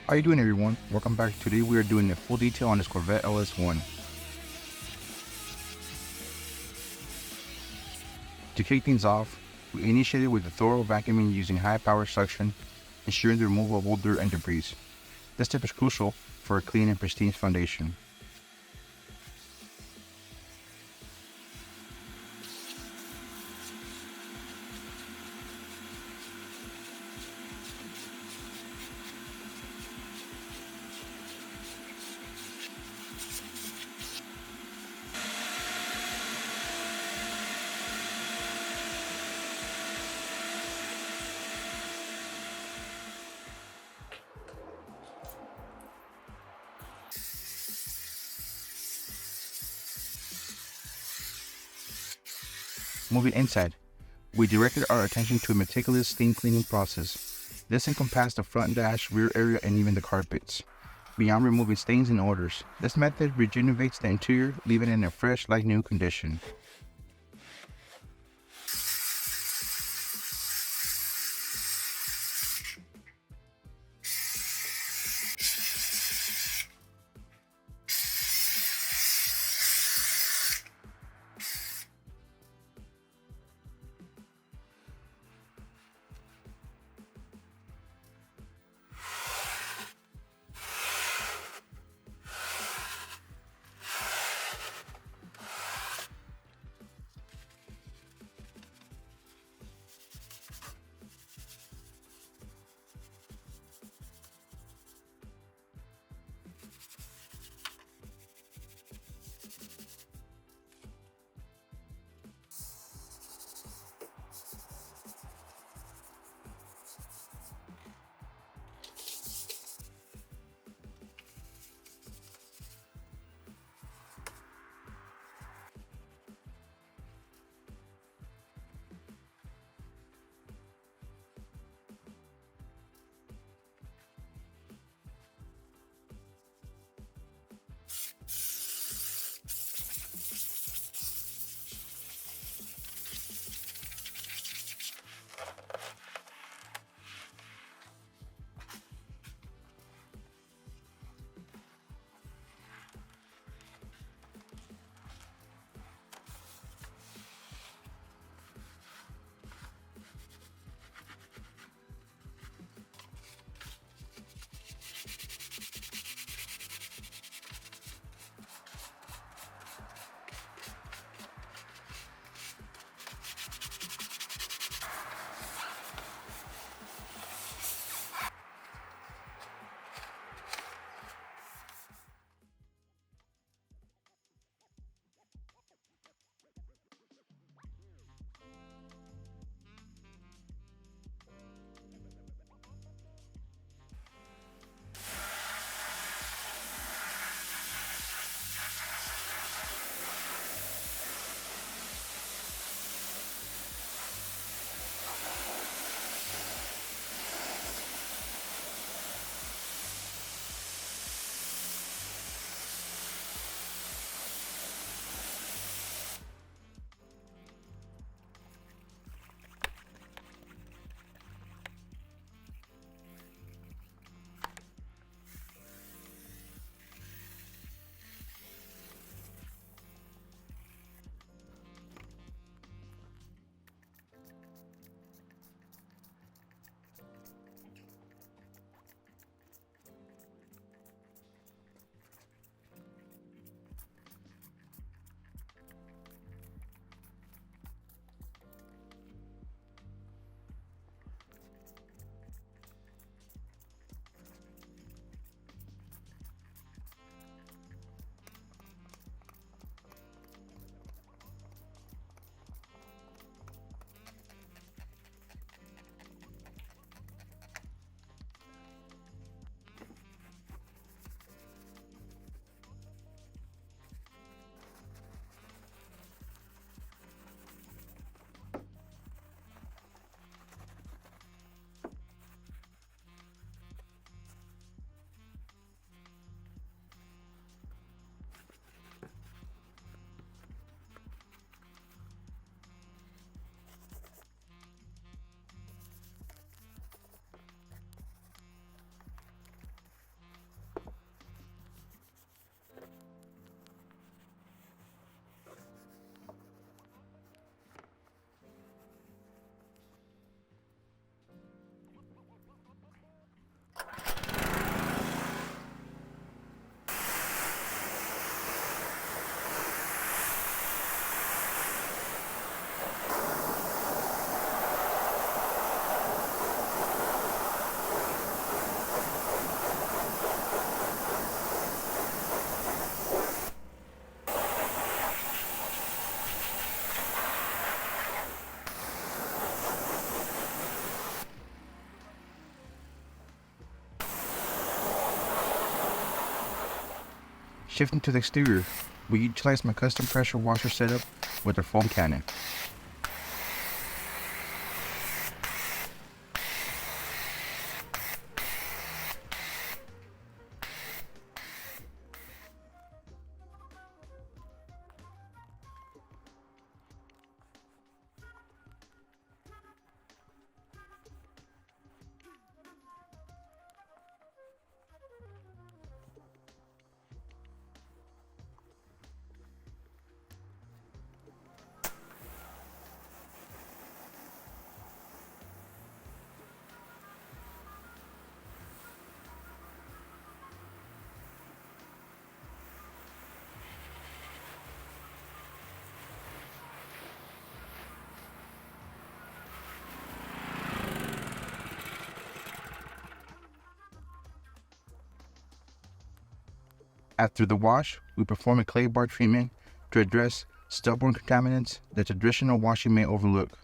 How you doing, everyone? Welcome back. Today we are doing a full detail on this Corvette LS1. To kick things off, we initiated with a thorough vacuuming using high power suction, ensuring the removal of all dirt and debris. This step is crucial for a clean and pristine foundation. Moving inside, we directed our attention to a meticulous stain cleaning process. This encompassed the front dash, rear area, and even the carpets. Beyond removing stains and odors, this method rejuvenates the interior, leaving it in a fresh, like new condition. Shifting to the exterior, we utilize my custom pressure washer setup with a foam cannon. After the wash, we perform a clay bar treatment to address stubborn contaminants that traditional washing may overlook.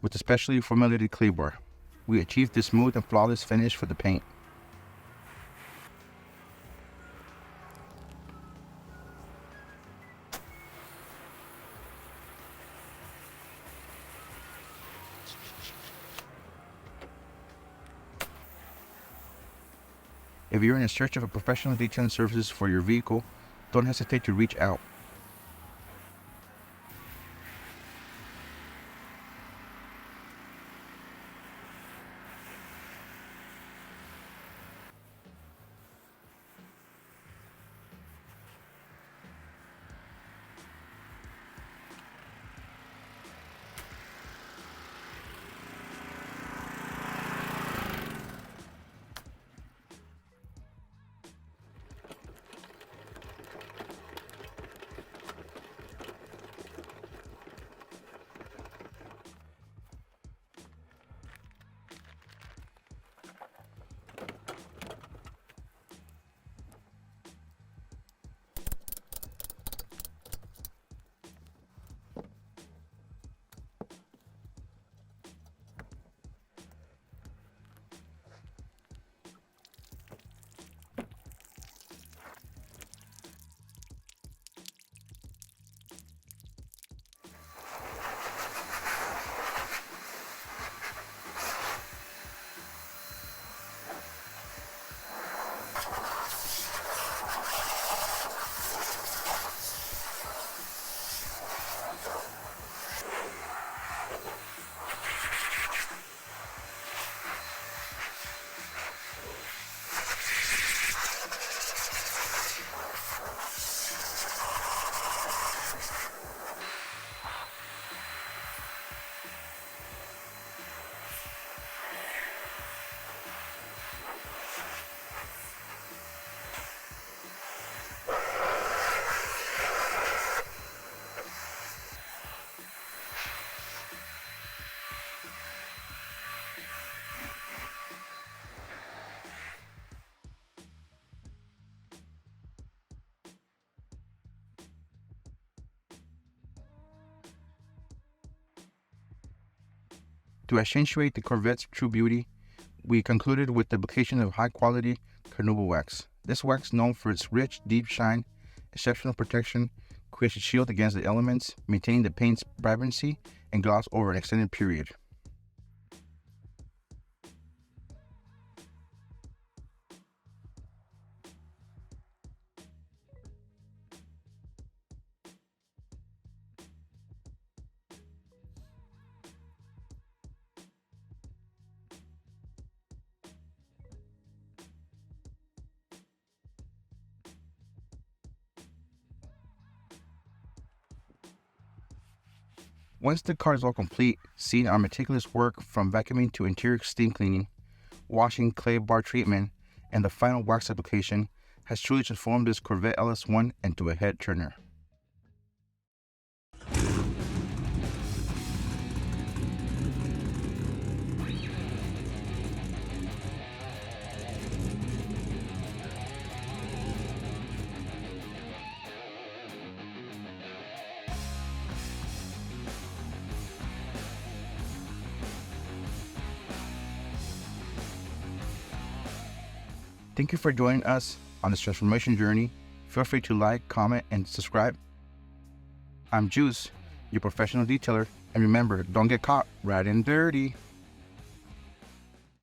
With a specially formulated clay bar, we achieve this smooth and flawless finish for the paint. If you're in search of a professional detailing services for your vehicle, don't hesitate to reach out. To accentuate the Corvette's true beauty, we concluded with the application of high-quality carnauba wax. This wax, known for its rich, deep shine, exceptional protection, creates a shield against the elements, maintaining the paint's vibrancy and gloss over an extended period. Once the car is all complete, seeing our meticulous work from vacuuming to interior steam cleaning, washing, clay bar treatment, and the final wax application has truly transformed this Corvette LS1 into a head turner. Thank you for joining us on this transformation journey. Feel free to like, comment, and subscribe. I'm Juice, your professional detailer, and remember, don't get caught riding dirty.